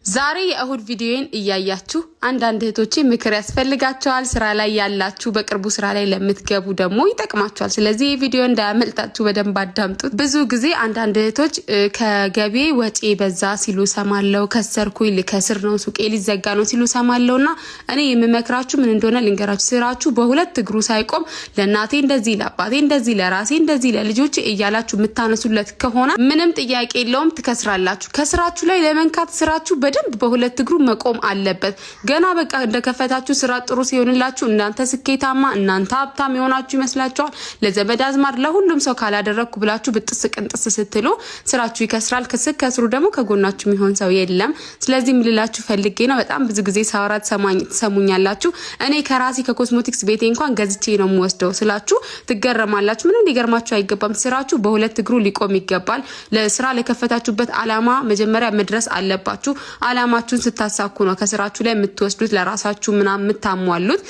ዛሬ የእሁድ ቪዲዮን እያያችሁ አንዳንድ እህቶቼ ምክር ያስፈልጋቸዋል ስራ ላይ ያላችሁ በቅርቡ ስራ ላይ ለምትገቡ ደግሞ ይጠቅማችኋል። ስለዚህ ይሄ ቪዲዮ እንዳያመልጣችሁ በደንብ አዳምጡት። ብዙ ጊዜ አንዳንድ እህቶች ከገቢ ወጪ በዛ ሲሉ ሰማለው፣ ከሰርኩኝ ልከስር ነው ሱቄ ሊዘጋ ነው ሲሉ ሰማለውና እኔ የምመክራችሁ ምን እንደሆነ ልንገራችሁ። ስራችሁ በሁለት እግሩ ሳይቆም ለናቴ እንደዚህ ለአባቴ እንደዚህ ለራሴ እንደዚህ ለልጆቼ እያላችሁ የምታነሱለት ከሆነ ምንም ጥያቄ የለውም ትከስራላችሁ። ከስራችሁ ላይ ለመንካት ስራችሁ በደንብ በሁለት እግሩ መቆም አለበት። ገና በቃ እንደከፈታችሁ ስራ ጥሩ ሲሆንላችሁ እናንተ ስኬታማ እናንተ ሀብታም ይሆናችሁ ይመስላችኋል። ለዘመድ አዝማድ ለሁሉም ሰው ካላደረኩ ብላችሁ ብጥስ ቅንጥስ ስትሉ ስራችሁ ይከስራል። ከስሩ ደግሞ ከጎናችሁ የሚሆን ሰው የለም። ስለዚህ ምልላችሁ ፈልጌ ነው። በጣም ብዙ ጊዜ ሳወራት ሰሙኛላችሁ። እኔ ከራሴ ከኮስሞቲክስ ቤቴ እንኳን ገዝቼ ነው የምወስደው ስላችሁ ትገረማላችሁ። ምንም ሊገርማችሁ አይገባም። ስራችሁ በሁለት እግሩ ሊቆም ይገባል። ለስራ ለከፈታችሁበት አላማ መጀመሪያ መድረስ አለባችሁ። አላማችሁን ስታሳኩ ነው ከስራችሁ ላይ የምትወስዱት ለራሳችሁ ምናምን የምታሟሉት።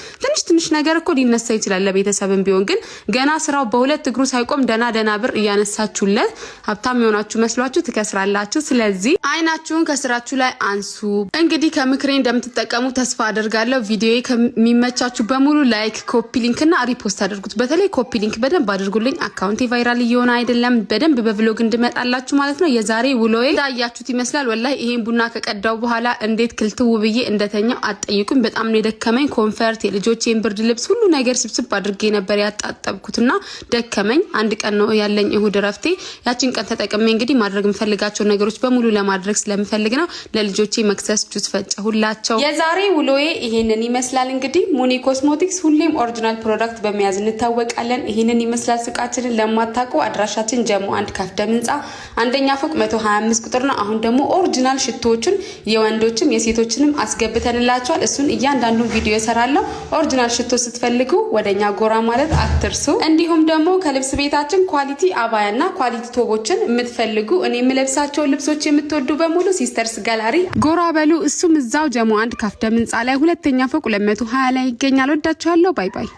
ትንሽ ነገር እኮ ሊነሳ ይችላል ለቤተሰብም ቢሆን፣ ግን ገና ስራው በሁለት እግሩ ሳይቆም ደና ብር እያነሳችሁለት ሀብታም የሆናችሁ መስሏችሁ ትከስራላችሁ። ስለዚህ አይናችሁን ከስራችሁ ላይ አንሱ። እንግዲህ ከምክሬ እንደምትጠቀሙ ተስፋ አደርጋለሁ። ቪዲዮዬ ከሚመቻችሁ በሙሉ ላይክ፣ ኮፒ ሊንክ እና ሪፖስት አድርጉት። በተለይ ኮፒ ሊንክ በደንብ አድርጉልኝ። አካውንቴ ቫይራል እየሆነ አይደለም፣ በደንብ በቭሎግ እንድመጣላችሁ ማለት ነው። የዛሬ ውሎዬ ታያችሁት ይመስላል። ወላሂ ይሄን ቡና ከቀዳው በኋላ እንዴት ክልትው ብዬ እንደተኛው አጠይቁኝ። በጣም ነው የደከመኝ። ኮንፈርት የልጆቼን ብርድ ልብስ ሁሉ ነገር ስብስብ አድርጌ ነበር ያጣጣብኩትና ደከመኝ። አንድ ቀን ነው ያለኝ እሁድ ረፍቴ። ያቺን ቀን ተጠቅሜ እንግዲህ ማድረግ የምፈልጋቸው ነገሮች በሙሉ ለማድረግ ስለምፈልግ ነው ለልጆቼ መክሰስ ጁስ ፈጨሁላቸው። የዛሬ ውሎዬ ይሄንን ይመስላል። እንግዲህ ሙኒ ኮስሞቲክስ ሁሌም ኦሪጂናል ፕሮዳክት በመያዝ እንታወቃለን። ይሄንን ይመስላል ሱቃችንን። ለማታውቁ አድራሻችን ጀሞ 1 ካፍደም ህንጻ አንደኛ ፎቅ 125 ቁጥር ነው። አሁን ደግሞ ኦሪጂናል ሽቶዎችን የወንዶችም የሴቶችንም አስገብተንላችኋል። እሱን እያንዳንዱ ቪዲዮ እሰራለሁ። ኦሪጂናል ሽቶ ስትፈልጉ ወደኛ ጎራ ማለት አትርሱ። እንዲሁም ደግሞ ከልብስ ቤታችን ኳሊቲ አባያና ኳሊቲ ቶቦችን የምትፈልጉ እኔ የምለብሳቸው ልብሶች የምትወዱ በሙሉ ሲስተርስ ጋላሪ ጎራ በሉ። እሱም እዛው ጀሞ 1 ካፍደም ህንጻ ላይ ሁለተኛ ፎቅ 220 ላይ ይገኛል። ወዳችኋለሁ። ባይ ባይ።